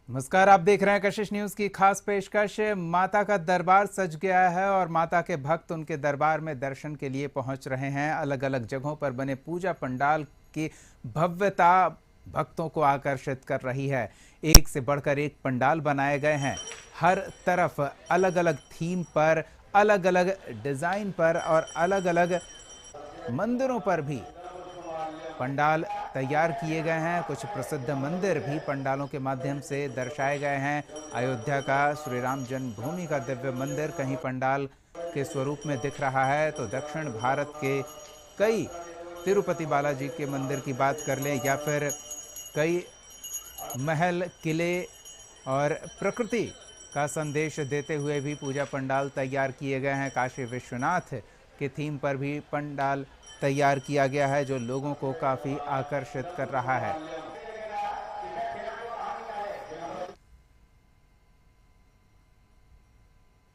नमस्कार, आप देख रहे हैं कशिश न्यूज की खास पेशकश। माता का दरबार सज गया है और माता के भक्त उनके दरबार में दर्शन के लिए पहुंच रहे हैं। अलग अलग जगहों पर बने पूजा पंडाल की भव्यता भक्तों को आकर्षित कर रही है। एक से बढ़कर एक पंडाल बनाए गए हैं। हर तरफ अलग अलग थीम पर, अलग अलग डिजाइन पर और अलग अलग मंदिरों पर भी पंडाल तैयार किए गए हैं। कुछ प्रसिद्ध मंदिर भी पंडालों के माध्यम से दर्शाए गए हैं। अयोध्या का श्री राम जन्मभूमि का दिव्य मंदिर कहीं पंडाल के स्वरूप में दिख रहा है, तो दक्षिण भारत के कई तिरुपति बालाजी के मंदिर की बात कर लें या फिर कई महल, किले और प्रकृति का संदेश देते हुए भी पूजा पंडाल तैयार किए गए हैं। काशी विश्वनाथ के थीम पर भी पंडाल तैयार किया गया है, जो लोगों को काफी आकर्षित कर रहा है।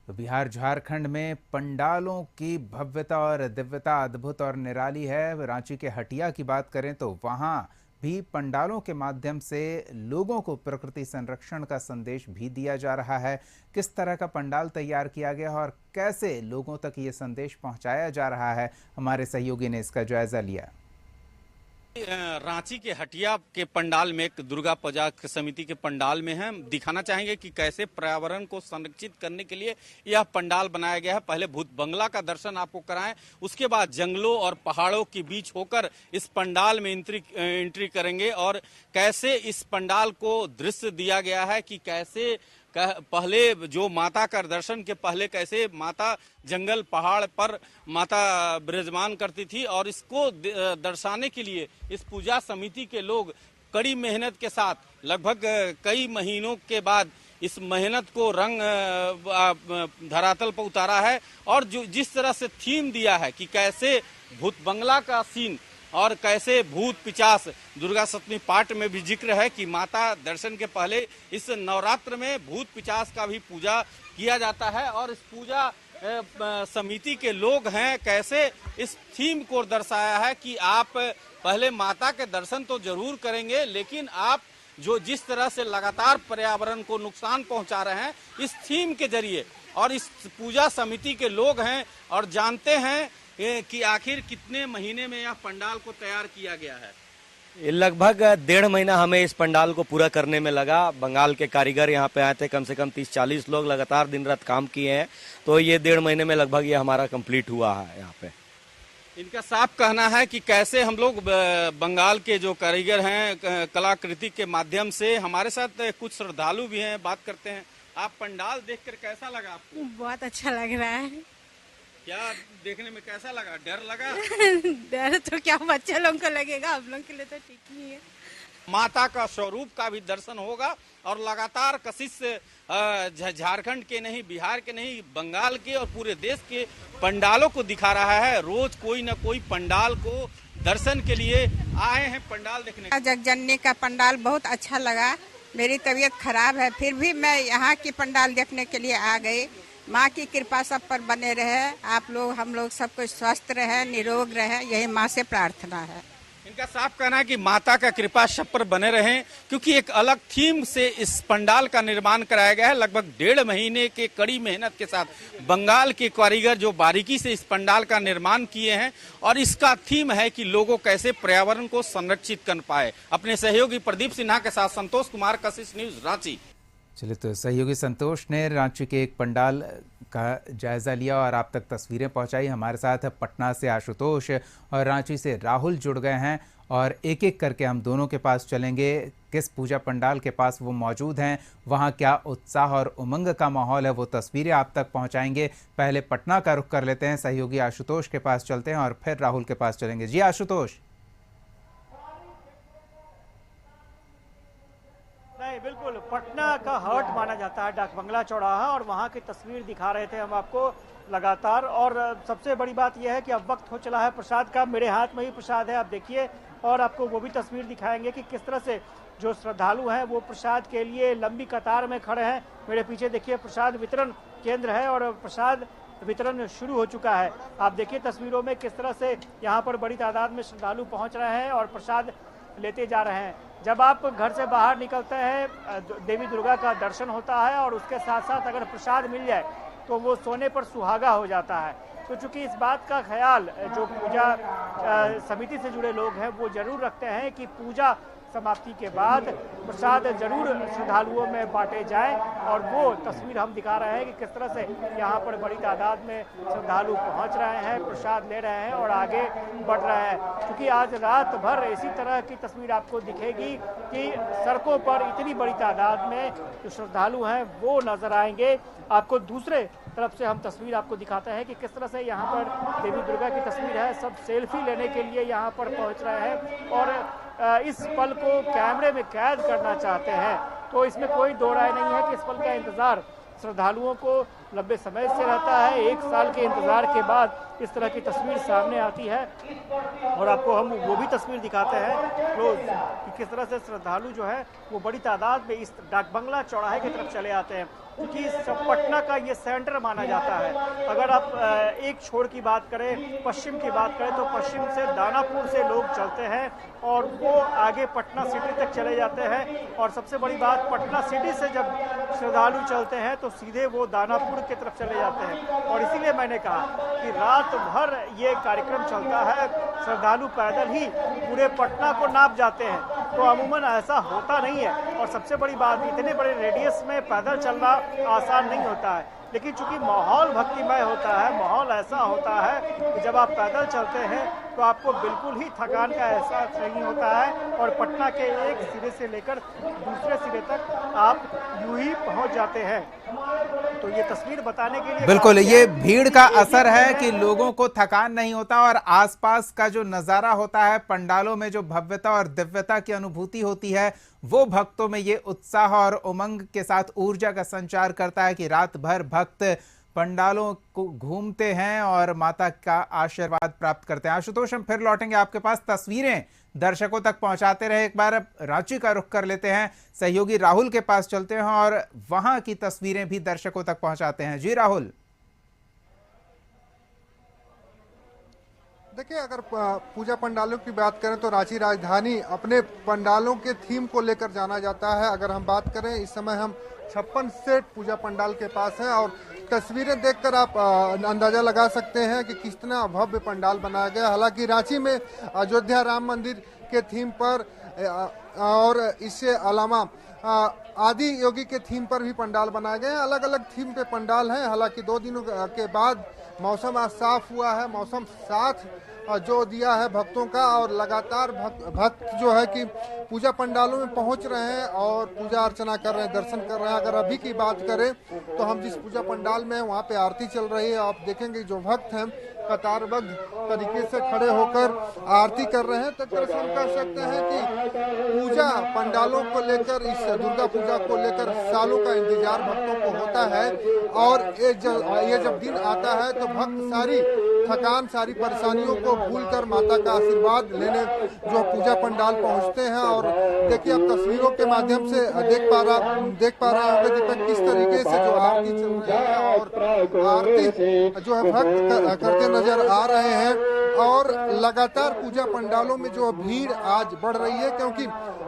तो बिहार झारखंड में पंडालों की भव्यता और दिव्यता अद्भुत और निराली है। रांची के हटिया की बात करें तो वहां भी पंडालों के माध्यम से लोगों को प्रकृति संरक्षण का संदेश भी दिया जा रहा है। किस तरह का पंडाल तैयार किया गया और कैसे लोगों तक ये संदेश पहुंचाया जा रहा है, हमारे सहयोगी ने इसका जायजा लिया। रांची के हटिया के पंडाल में, एक दुर्गा पूजा समिति के पंडाल में हम दिखाना चाहेंगे कि कैसे पर्यावरण को संरक्षित करने के लिए यह पंडाल बनाया गया है। पहले भूत बंगला का दर्शन आपको कराएं, उसके बाद जंगलों और पहाड़ों के बीच होकर इस पंडाल में एंट्री करेंगे और कैसे इस पंडाल को दृश्य दिया गया है कि कैसे पहले जो माता का दर्शन के पहले कैसे माता जंगल पहाड़ पर माता विराजमान करती थी, और इसको दर्शाने के लिए इस पूजा समिति के लोग कड़ी मेहनत के साथ लगभग कई महीनों के बाद इस मेहनत को रंग धरातल पर उतारा है। और जो जिस तरह से थीम दिया है कि कैसे भूत बंगला का सीन और कैसे भूत पिचास दुर्गा सप्तमी पाठ में भी जिक्र है कि माता दर्शन के पहले इस नवरात्र में भूत पिचास का भी पूजा किया जाता है। और इस पूजा समिति के लोग हैं कैसे इस थीम को दर्शाया है कि आप पहले माता के दर्शन तो जरूर करेंगे, लेकिन आप जो जिस तरह से लगातार पर्यावरण को नुकसान पहुंचा रहे हैं इस थीम के जरिए, और इस पूजा समिति के लोग हैं और जानते हैं कि आखिर कितने महीने में यह पंडाल को तैयार किया गया है। लगभग 1.5 महीना हमें इस पंडाल को पूरा करने में लगा। बंगाल के कारीगर यहाँ पे आए थे, कम से कम 30-40 लोग लगातार दिन रात काम किए हैं, तो ये 1.5 महीने में लगभग ये हमारा कंप्लीट हुआ है। यहाँ पे इनका साफ कहना है कि कैसे हम लोग बंगाल के जो कारीगर हैं कलाकृति के माध्यम से, हमारे साथ कुछ श्रद्धालु भी हैं, बात करते हैं। आप पंडाल देखकर कैसा लगा आपको? बहुत अच्छा लग रहा है। क्या देखने में कैसा लगा? डर लगा? डर तो क्या बच्चे लोगों को लगेगा, हम लोग के लिए तो ठीक ही है। माता का स्वरूप का भी दर्शन होगा और लगातार कशिश झारखंड के नहीं, बिहार के नहीं, बंगाल के और पूरे देश के पंडालों को दिखा रहा है। रोज कोई न कोई पंडाल को दर्शन के लिए आए हैं पंडाल देखने। जगजननी का पंडाल बहुत अच्छा लगा। मेरी तबीयत खराब है, फिर भी मैं यहाँ की पंडाल देखने के लिए आ गई। माँ की कृपा सब पर बने रहे, आप लोग हम लोग सब कुछ स्वस्थ रहे, निरोग रहे, यही माँ से प्रार्थना है। इनका साफ कहना है कि माता का कृपा सब पर बने रहें, क्योंकि एक अलग थीम से इस पंडाल का निर्माण कराया गया है। लगभग 1.5 महीने के कड़ी मेहनत के साथ बंगाल के कारीगर जो बारीकी से इस पंडाल का निर्माण किए हैं, और इसका थीम है कि लोगों कैसे पर्यावरण को संरक्षित कर पाए। अपने सहयोगी प्रदीप सिन्हा के साथ संतोष कुमार, कशिश न्यूज, रांची। चलिए, तो सहयोगी संतोष ने रांची के एक पंडाल का जायजा लिया और आप तक तस्वीरें पहुंचाई। हमारे साथ पटना से आशुतोष और रांची से राहुल जुड़ गए हैं और एक एक करके हम दोनों के पास चलेंगे। किस पूजा पंडाल के पास वो मौजूद हैं, वहां क्या उत्साह और उमंग का माहौल है, वो तस्वीरें आप तक पहुंचाएंगे। पहले पटना का रुख कर लेते हैं, सहयोगी आशुतोष के पास चलते हैं और फिर राहुल के पास चलेंगे। जी आशुतोष। नहीं, बिल्कुल पटना का हर्ट माना जाता है डाक बंगला चौराहा, और वहाँ की तस्वीर दिखा रहे थे हम आपको लगातार। और सबसे बड़ी बात यह है कि अब वक्त हो चला है प्रसाद का। मेरे हाथ में ही प्रसाद है, आप देखिए, और आपको वो भी तस्वीर दिखाएंगे कि किस तरह से जो श्रद्धालु हैं वो प्रसाद के लिए लंबी कतार में खड़े हैं। मेरे पीछे देखिए प्रसाद वितरण केंद्र है और प्रसाद वितरण शुरू हो चुका है। आप देखिए तस्वीरों में किस तरह से यहाँ पर बड़ी तादाद में श्रद्धालु पहुँच रहे हैं और प्रसाद लेते जा रहे हैं। जब आप घर से बाहर निकलते हैं देवी दुर्गा का दर्शन होता है और उसके साथ साथ अगर प्रसाद मिल जाए तो वो सोने पर सुहागा हो जाता है। तो चूंकि इस बात का ख्याल जो पूजा समिति से जुड़े लोग हैं वो जरूर रखते हैं कि पूजा समाप्ति के बाद प्रसाद जरूर श्रद्धालुओं में बांटे जाएं, और वो तस्वीर हम दिखा रहे हैं कि किस तरह से यहाँ पर बड़ी तादाद में श्रद्धालु पहुँच रहे हैं, प्रसाद ले रहे हैं और आगे बढ़ रहे हैं। क्योंकि आज रात भर इसी तरह की तस्वीर आपको दिखेगी कि सड़कों पर इतनी बड़ी तादाद में जो श्रद्धालु हैं वो नजर आएंगे। आपको दूसरे तरफ से हम तस्वीर आपको दिखाते हैं कि किस तरह से यहाँ पर देवी दुर्गा की तस्वीर है, सब सेल्फी लेने के लिए यहाँ पर पहुँच रहे हैं और इस पल को कैमरे में कैद करना चाहते हैं। तो इसमें कोई दो राय नहीं है कि इस पल का इंतजार श्रद्धालुओं को लंबे समय से रहता है। 1 साल के इंतजार के बाद इस तरह की तस्वीर सामने आती है और आपको हम वो भी तस्वीर दिखाते हैं रोज कि किस तरह से श्रद्धालु जो है वो बड़ी तादाद में इस डाक बंगला चौराहे की तरफ चले आते हैं, क्योंकि पटना का ये सेंटर माना जाता है। अगर आप एक छोर की बात करें, पश्चिम की बात करें, तो पश्चिम से दानापुर से लोग चलते हैं और वो आगे पटना सिटी तक चले जाते हैं। और सबसे बड़ी बात, पटना सिटी से जब श्रद्धालु चलते हैं तो सीधे वो दानापुर की तरफ चले जाते हैं। और इसीलिए मैंने कहा कि रात भर ये कार्यक्रम चलता है, श्रद्धालु पैदल ही पूरे पटना को नाप जाते हैं। तो अमूमन ऐसा होता नहीं है। और सबसे बड़ी बात, इतने बड़े रेडियस में पैदल चलना आसान नहीं होता है, लेकिन चूंकि माहौल भक्तिमय होता है, माहौल ऐसा होता है कि जब आप पैदल चलते हैं तो आपको बिल्कुल ही थकान का एहसास नहीं होता है और पटना के एक सिरे से लेकर दूसरे सिरे तक आप यूं ही पहुंच जाते हैं। तो ये तस्वीर बताने के लिए बिल्कुल ये भीड़ का असर है कि लोगों को थकान नहीं होता और आसपास का जो नजारा होता है, पंडालों में जो भव्यता और दिव्यता की अनुभूति होती है, वो भक्तों में ये उत्साह और उमंग के साथ ऊर्जा का संचार करता है कि रात भर भक्त पंडालों को घूमते हैं और माता का आशीर्वाद प्राप्त करते हैं। आशुतोष, हम फिर लौटेंगे आपके पास, तस्वीरें दर्शकों तक पहुंचाते रहे। एक बार अब रांची का रुख कर लेते हैं, सहयोगी राहुल के पास चलते हैं और वहां की तस्वीरें भी दर्शकों तक पहुंचाते हैं। जी राहुल। देखिए, अगर पूजा पंडालों की बात करें तो रांची राजधानी अपने पंडालों के थीम को लेकर जाना जाता है। अगर हम बात करें, इस समय हम 56 सेट पूजा पंडाल के पास हैं और तस्वीरें देखकर आप अंदाजा लगा सकते हैं कि कितना भव्य पंडाल बनाया गया। हालांकि रांची में अयोध्या राम मंदिर के थीम पर और इससे अलावा आदि योगी के थीम पर भी पंडाल बनाए गए हैं। अलग अलग थीम पे पंडाल हैं। हालांकि 2 दिनों के बाद मौसम आज साफ हुआ है, मौसम साथ जो दिया है भक्तों का, और लगातार भक्त जो है कि पूजा पंडालों में पहुंच रहे हैं और पूजा अर्चना कर रहे हैं, दर्शन कर रहे हैं। अगर अभी की बात करें तो हम जिस पूजा पंडाल में हैं वहाँ पे आरती चल रही है। आप देखेंगे जो भक्त हैं कतारबद्ध तरीके से खड़े होकर आरती कर रहे हैं। तो तरह हम कह सकते हैं कि पूजा पंडालों को लेकर, इस दुर्गा पूजा को लेकर सालों का इंतजार भक्तों को होता है और ये जब दिन आता है तो भक्त सारी थकान, सारी परेशानियों को भूलकर माता का आशीर्वाद लेने जो पूजा पंडाल पहुंचते हैं। और देखिए, आप तस्वीरों के माध्यम से देख पा रहे होंगे दीपक किस तरीके से जो आरती चल रही है और आरती जो है भक्त करते नजर आ रहे हैं। और लगातार पूजा पंडालों में जो भीड़ आज बढ़ रही है, क्योंकि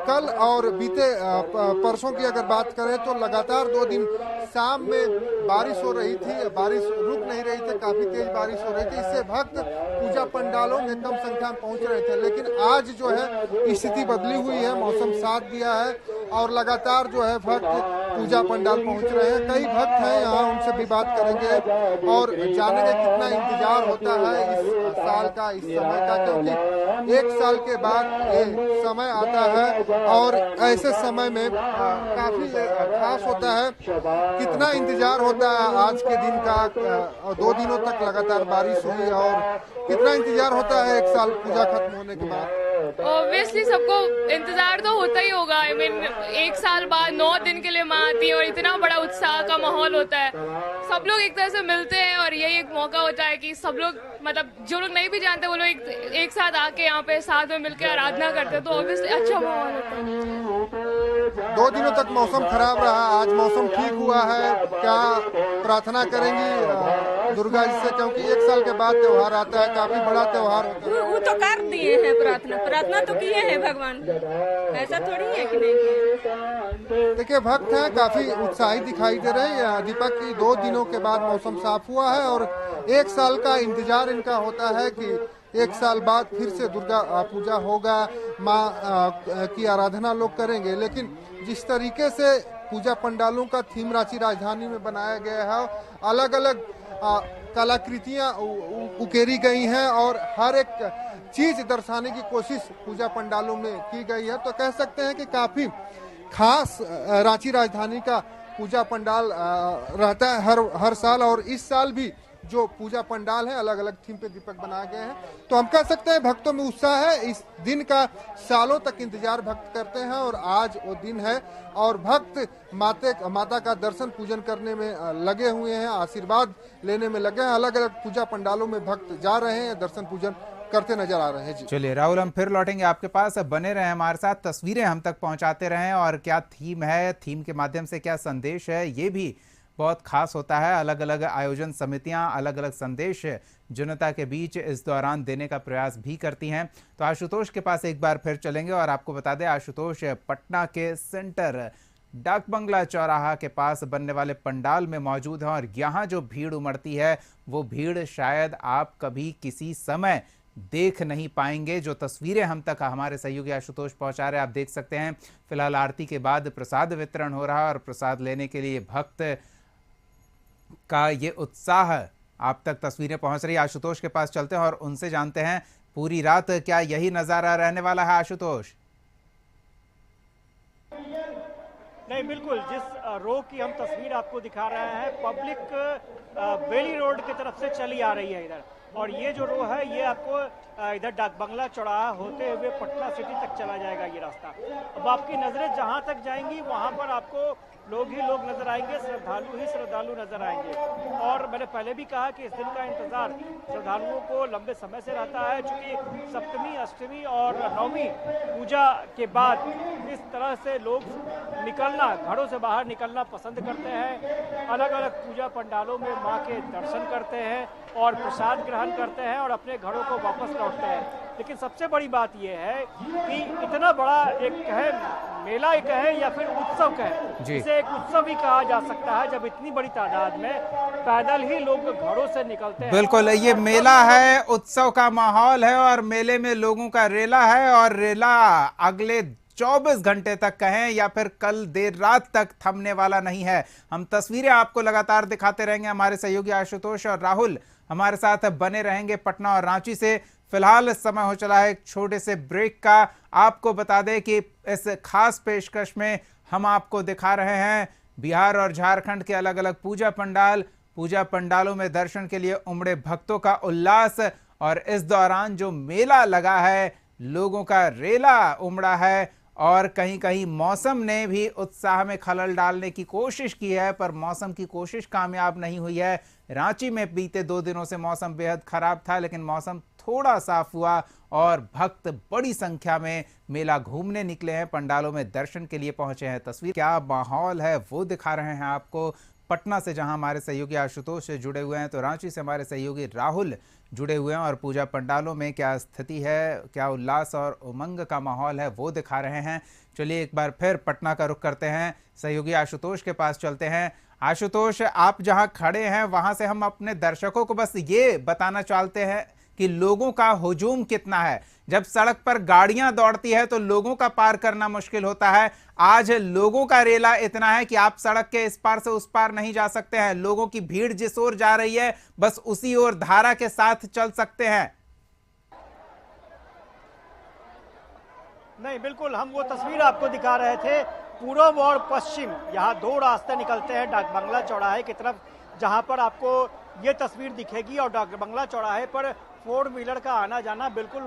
कल और बीते परसों की अगर बात करें तो लगातार 2 दिन शाम में बारिश हो रही थी, बारिश रुक नहीं रही थी, काफी तेज बारिश हो रही थी। इससे भक्त पूजा पंडालों में कम संख्या में पहुंच रहे थे। लेकिन आज जो है स्थिति बदली हुई है, मौसम साथ दिया है और लगातार जो है भक्त पूजा पंडाल पहुंच रहे हैं। कई भक्त हैं यहाँ, उनसे भी बात करेंगे और जानेंगे कितना इंतजार होता है इस साल का, इस समय का, क्योंकि 1 साल के बाद ये समय आता है और ऐसे समय में काफी खास होता है। कितना इंतजार होता है आज के दिन का, 2 दिनों तक लगातार बारिश हुई और कितना इंतजार होता है 1 साल पूजा खत्म होने के बाद। ऑब्वियसली सबको इंतजार तो होता ही होगा। आई मीन 1 साल बाद 9 दिन के लिए माँ आती है और इतना बड़ा उत्साह का माहौल होता है। सब लोग एक तरह से मिलते हैं और यही एक मौका होता है कि सब लोग, मतलब जो लोग नहीं भी जानते वो लोग एक साथ आके यहाँ पे साथ में मिलकर आराधना करते हैं। तो ऑब्वियसली अच्छा माहौल होता है। 2 दिनों तक मौसम खराब रहा, आज मौसम ठीक हुआ है। क्या प्रार्थना करेंगी दुर्गा जी से, क्योंकि 1 साल के बाद त्योहार आता है, काफी बड़ा त्योहार होता है। वो तो कर दिए हैं, प्रार्थना तो किए हैं भगवान, ऐसा थोड़ी है कि नहीं किए। देखिए भक्त हैं, काफी उत्साहित दिखाई दे रहे हैं। दीपक की 2 दिनों के बाद मौसम साफ हुआ है और 1 साल का इंतजार इनका होता है कि 1 साल बाद फिर से दुर्गा पूजा होगा, माँ की आराधना लोग करेंगे। लेकिन जिस तरीके से पूजा पंडालों का थीम रांची राजधानी में बनाया गया है, अलग अलग कलाकृतियां उकेरी गई हैं और हर एक चीज दर्शाने की कोशिश पूजा पंडालों में की गई है। तो कह सकते हैं कि काफी खास रांची राजधानी का पूजा पंडाल रहता है हर साल, और इस साल भी जो पूजा पंडाल है अलग अलग थीम पे दीपक बनाए गए हैं। तो हम कह सकते हैं भक्तों में उत्साह है, इस दिन का सालों तक इंतजार भक्त करते हैं और आज वो दिन है और भक्त माता का दर्शन पूजन करने में लगे हुए हैं, आशीर्वाद लेने में लगे हैं। अलग अलग पूजा पंडालों में भक्त जा रहे हैं, दर्शन पूजन करते नजर आ रहे हैं। जी चलिए राहुल, हम फिर लौटेंगे आपके पास, बने रहे हमारे साथ, तस्वीरें हम तक पहुंचाते रहें और क्या थीम है, थीम के माध्यम से क्या संदेश है, ये भी बहुत खास होता है। अलग अलग आयोजन समितियां अलग अलग संदेश जनता के बीच इस दौरान देने का प्रयास भी करती हैं। तो आशुतोष के पास एक बार फिर चलेंगे और आपको बता दें, आशुतोष पटना के सेंटर डाक बंगला चौराहा के पास बनने वाले पंडाल में मौजूद हैं और यहाँ जो भीड़ उमड़ती है वो भीड़ शायद आप कभी किसी समय देख नहीं पाएंगे। जो तस्वीरें हम तक हमारे सहयोगी आशुतोष पहुंचा रहे हैं, आप देख सकते हैं। फिलहाल आरती के बाद प्रसाद वितरण हो रहा है और प्रसाद लेने के लिए भक्त का ये उत्साह आप तक तस्वीरें पहुंच रही है। आशुतोष के पास चलते हैं और उनसे जानते हैं पूरी रात क्या यही नजारा रहने वाला है। आशुतोष, नहीं बिल्कुल, जिस रो की हम तस्वीर आपको दिखा रहे हैं, पब्लिक बेली रोड की तरफ से चली आ रही है इधर, और ये जो रो है ये आपको इधर डाक बंगला चौराहा होते हुए पटना सिटी तक चला जाएगा ये रास्ता। अब आपकी नजरें जहां तक जाएंगी वहां पर आपको लोग ही लोग नजर आएंगे, श्रद्धालु ही श्रद्धालु नजर आएंगे। और मैंने पहले भी कहा कि इस दिन का इंतजार श्रद्धालुओं को लंबे समय से रहता है, क्योंकि सप्तमी, अष्टमी और नवमी पूजा के बाद इस तरह से लोग निकलना, घरों से बाहर निकलना पसंद करते हैं। अलग अलग पूजा पंडालों में माँ के दर्शन करते हैं और प्रसाद ग्रहण करते हैं और अपने घरों को वापस लौटते हैं। लेकिन सबसे बड़ी बात यह है कि इतना बड़ा एक कहे मेला कहे या फिर उत्सव कहे, इसे एक उत्सव ही कहा जा सकता है जब इतनी बड़ी तादाद में पैदल ही लोग घरों से निकलते हैं। बिल्कुल, ये मेला है, उत्सव का माहौल है और मेले में लोगों का रेला है और रेला अगले 24 घंटे तक कहें या फिर कल देर रात तक थमने वाला नहीं है। हम तस्वीरें आपको लगातार दिखाते रहेंगे। हमारे सहयोगी आशुतोष और राहुल हमारे साथ बने रहेंगे पटना और रांची से। फिलहाल समय हो चला है एक छोटे से ब्रेक का। आपको बता दें कि इस खास पेशकश में हम आपको दिखा रहे हैं बिहार और झारखंड के अलग अलग पूजा पंडालों में दर्शन के लिए उमड़े भक्तों का उल्लास, और इस दौरान जो मेला लगा है, लोगों का रेला उमड़ा है और कहीं कहीं मौसम ने भी उत्साह में खलल डालने की कोशिश की है, पर मौसम की कोशिश कामयाब नहीं हुई है। रांची में बीते 2 दिनों से मौसम बेहद खराब था, लेकिन मौसम थोड़ा साफ हुआ और भक्त बड़ी संख्या में मेला घूमने निकले हैं, पंडालों में दर्शन के लिए पहुंचे हैं। तस्वीर क्या माहौल है वो दिखा रहे हैं आपको पटना से, जहां हमारे सहयोगी आशुतोष से जुड़े हुए हैं, तो रांची से हमारे सहयोगी राहुल जुड़े हुए हैं और पूजा पंडालों में क्या स्थिति है, क्या उल्लास और उमंग का माहौल है वो दिखा रहे हैं। चलिए एक बार फिर पटना का रुख करते हैं, सहयोगी आशुतोष के पास चलते हैं। आशुतोष, आप जहां खड़े हैं वहां से हम अपने दर्शकों को बस ये बताना चाहते हैं कि लोगों का हुजूम कितना है। जब सड़क पर गाड़ियां दौड़ती है तो लोगों का पार करना मुश्किल होता है, आज लोगों का रेला इतना है कि आप सड़क के इस पार से उस पार नहीं जा सकते हैं। लोगों की भीड़ जिस ओर जा रही है बस उसी ओर धारा के साथ चल सकते हैं। नहीं बिल्कुल, हम वो तस्वीर आपको दिखा रहे थे। पूर्व और पश्चिम यहाँ 2 रास्ते निकलते हैं डाक बंगला चौराहे की तरफ, जहाँ पर आपको ये तस्वीर दिखेगी और डाक बंगला चौराहे पर 4 व्हीलर का आना जाना बिल्कुल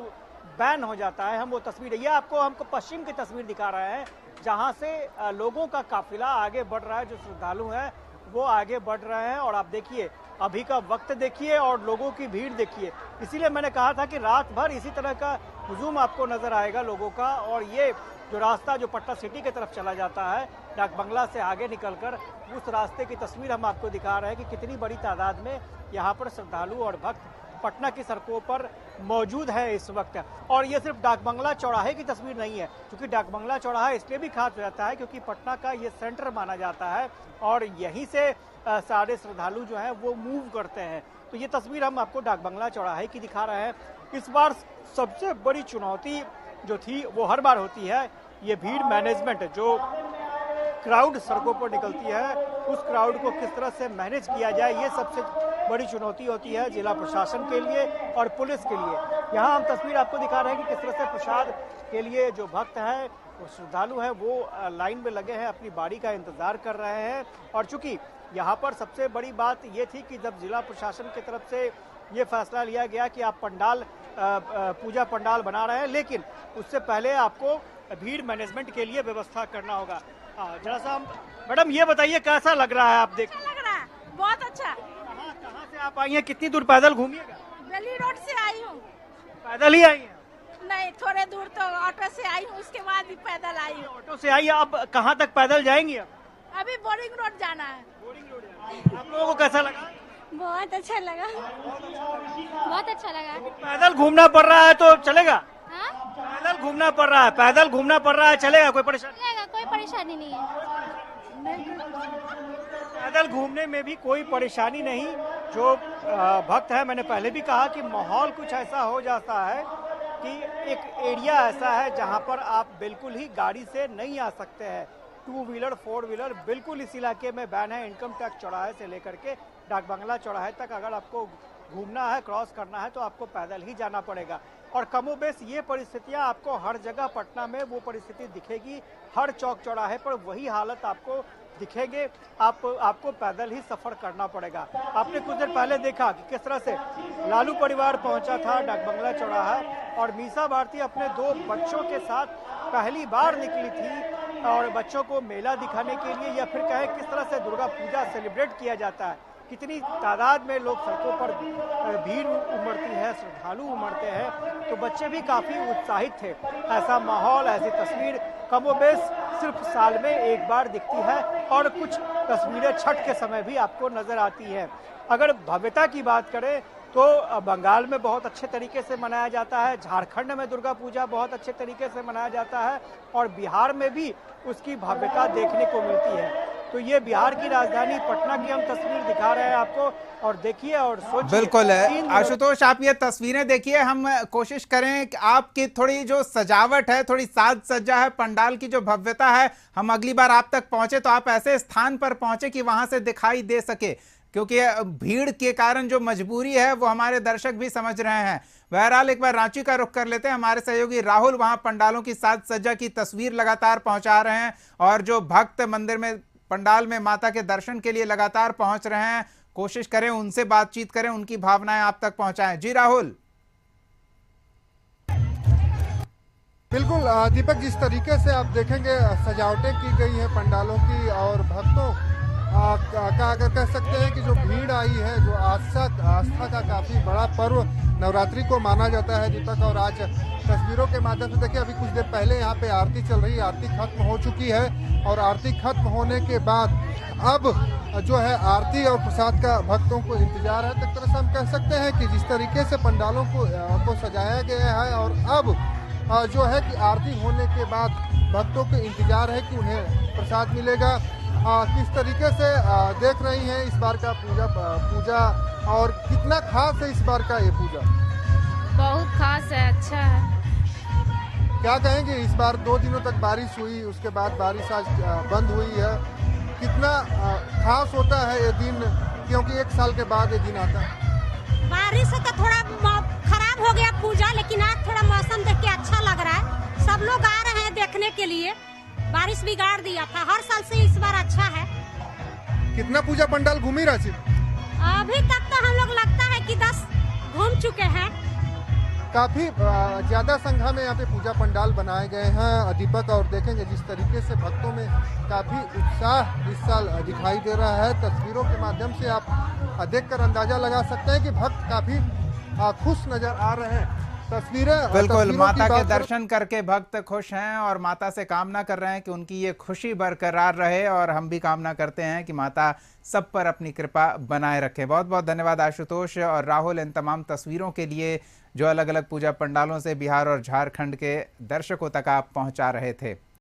बैन हो जाता है। हम वो तस्वीर, ये हमको पश्चिम की तस्वीर दिखा रहे हैं, जहाँ से लोगों का काफिला आगे बढ़ रहा है। जो श्रद्धालु हैं वो आगे बढ़ रहे हैं और आप देखिए अभी का वक्त देखिए और लोगों की भीड़ देखिए। इसीलिए मैंने कहा था कि रात भर इसी तरह का हुजूम आपको नजर आएगा लोगों का, और ये जो रास्ता जो पटना सिटी की तरफ चला जाता है डाक बंगला से आगे निकलकर, उस रास्ते की तस्वीर हम आपको दिखा रहे हैं कि कितनी बड़ी तादाद में यहाँ पर श्रद्धालु और भक्त पटना की सड़कों पर मौजूद है इस वक्त। और ये सिर्फ डाक बंगला चौराहे की तस्वीर नहीं है, क्योंकि डाक बंगला चौराहा इसलिए भी खास हो जाता है क्योंकि पटना का ये सेंटर माना जाता है और यहीं से सारे श्रद्धालु जो हैं वो मूव करते हैं। तो ये तस्वीर हम आपको डाक बंगला चौराहे की दिखा रहे हैं। इस बार सबसे बड़ी चुनौती जो थी वो हर बार होती है, ये भीड़ मैनेजमेंट। जो क्राउड सड़कों पर निकलती है उस क्राउड को किस तरह से मैनेज किया जाए, ये सबसे बड़ी चुनौती होती है जिला प्रशासन के लिए और पुलिस के लिए। यहाँ हम तस्वीर आपको दिखा रहे हैं कि किस तरह से प्रसाद के लिए जो भक्त हैं, वो श्रद्धालु हैं, वो लाइन में लगे हैं, अपनी बारी का इंतजार कर रहे हैं। और चूंकि यहाँ पर सबसे बड़ी बात ये थी कि जब जिला प्रशासन की तरफ से ये फैसला लिया गया कि आप पंडाल पूजा पंडाल बना रहे हैं, लेकिन उससे पहले आपको भीड़ मैनेजमेंट के लिए व्यवस्था करना होगा। जरा सा मैडम ये बताइए कैसा लग रहा है, आप देख लग रहा है बहुत अच्छा। कहाँ से आप आई हैं, कितनी दूर पैदल घूमिएगा? बेली रोड से आई हूँ। पैदल ही आई हैं? नहीं, थोड़े दूर तो ऑटो से आई हूँ, उसके बाद ही पैदल आई हूँ। ऑटो से आई, अब कहाँ तक पैदल जाएंगी? अभी बोरिंग रोड जाना है। Boring road. आप लोगों को कैसा लगा? बहुत अच्छा लगा, बहुत अच्छा लगा। पैदल घूमना पड़ रहा है तो चलेगा? हाँ? पैदल घूमना पड़ रहा है, पैदल घूमना पड़ रहा है, चलेगा? कोई परेशानी? कोई परेशानी नहीं है। पैदल घूमने में भी कोई परेशानी नहीं। जो भक्त है, मैंने पहले भी कहा कि माहौल कुछ ऐसा हो जाता है कि एक एरिया ऐसा है जहां पर आप बिल्कुल ही गाड़ी से नहीं आ सकते हैं। 2 व्हीलर 4 व्हीलर बिल्कुल इस इलाके में बैन है। इनकम टैक्स चौराहे से लेकर के डाक बंगला चौराहे तक अगर आपको घूमना है, क्रॉस करना है तो आपको पैदल ही जाना पड़ेगा। और कमोबेश ये परिस्थितियां आपको हर जगह पटना में वो परिस्थिति दिखेगी, हर चौक चौराहे पर वही हालत आपको दिखेंगे। आपको पैदल ही सफर करना पड़ेगा। आपने कुछ देर पहले देखा कि किस तरह से लालू परिवार पहुंचा था डाक बंगला चौराहा और मीसा भारती अपने 2 बच्चों के साथ पहली बार निकली थी और बच्चों को मेला दिखाने के लिए, या फिर कहें किस तरह से दुर्गा पूजा सेलिब्रेट किया जाता है, कितनी तादाद में लोग सड़कों पर भीड़ उमड़ती है, श्रद्धालु उमड़ते हैं, तो बच्चे भी काफी उत्साहित थे। ऐसा माहौल, ऐसी तस्वीर कमोबेश सिर्फ साल में एक बार दिखती है और कुछ तस्वीरें छठ के समय भी आपको नजर आती हैं। अगर भव्यता की बात करें तो बंगाल में बहुत अच्छे तरीके से मनाया जाता है, झारखंड में दुर्गा पूजा बहुत अच्छे तरीके से मनाया जाता है और बिहार में भी उसकी भव्यता देखने को मिलती है। तो ये बिहार की राजधानी पटना की हम तस्वीर दिखा रहे हैं आपको, और देखिए और सोचिए। बिल्कुल आशुतोष, आप ये तस्वीरें देखिए। हम कोशिश करें कि आपकी थोड़ी जो सजावट है, थोड़ी साज सज्जा है, पंडाल की जो भव्यता है, हम अगली बार आप तक पहुंचे तो आप ऐसे स्थान पर पहुंचे कि वहां से दिखाई दे सके, क्योंकि भीड़ के कारण जो मजबूरी है वो हमारे दर्शक भी समझ रहे हैं। बहरहाल एक बार रांची का रुख कर लेते हैं। हमारे सहयोगी राहुल वहां पंडालों की साज सज्जा की तस्वीर लगातार पहुंचा रहे हैं और जो भक्त मंदिर में, पंडाल में माता के दर्शन के लिए लगातार पहुंच रहे हैं, कोशिश करें उनसे बातचीत करें, उनकी भावनाएं आप तक पहुंचाएं। जी राहुल। बिल्कुल दीपक, जिस तरीके से आप देखेंगे सजावटें की गई हैं पंडालों की और भक्तों का अगर कह सकते हैं कि जो भीड़ आई है, जो आस्था का काफी बड़ा पर्व नवरात्रि को माना जाता है दीपक। और आज तस्वीरों के माध्यम से देखिए, अभी कुछ देर पहले यहाँ पे आरती चल रही है, आरती खत्म हो चुकी है और आरती खत्म होने के बाद अब जो है आरती और प्रसाद का भक्तों को इंतजार है। तो एक तरह से हम कह सकते हैं कि जिस तरीके से पंडालों को सजाया गया है और अब जो है कि आरती होने के बाद भक्तों को इंतजार है कि उन्हें प्रसाद मिलेगा। किस तरीके से देख रही हैं इस बार का पूजा और कितना खास है इस बार का ये पूजा? बहुत खास है, अच्छा है। क्या कहेंगे, इस बार 2 दिनों तक बारिश हुई, उसके बाद बारिश आज बंद हुई है, कितना खास होता है ये दिन, क्योंकि 1 साल के बाद ये दिन आता है? बारिश से तो थोड़ा खराब हो गया पूजा, लेकिन आज थोड़ा मौसम देख के अच्छा लग रहा है। सब लोग आ रहे हैं देखने के लिए। बारिश बिगाड़ दिया था, हर साल से इस बार अच्छा है। कितना पूजा पंडाल घूमी रांची? अभी तक तो हम लोग लगता है कि 10 घूम चुके हैं। काफी ज्यादा संख्या में यहाँ पे पूजा पंडाल बनाए गए हैं दीपक, और देखेंगे जिस तरीके से भक्तों में काफी उत्साह इस साल दिखाई दे रहा है। तस्वीरों के माध्यम से आप देखकर अंदाजा लगा सकते हैं कि भक्त काफी खुश नजर आ रहे हैं। तस्वीरें बिल्कुल, माता के बात करें- दर्शन करके भक्त खुश हैं और माता से कामना कर रहे हैं कि उनकी ये खुशी बरकरार रहे, और हम भी कामना करते हैं कि माता सब पर अपनी कृपा बनाए रखे। बहुत बहुत धन्यवाद आशुतोष और राहुल, इन तमाम तस्वीरों के लिए जो अलग अलग पूजा पंडालों से बिहार और झारखंड के दर्शकों तक आप पहुंचा रहे थे।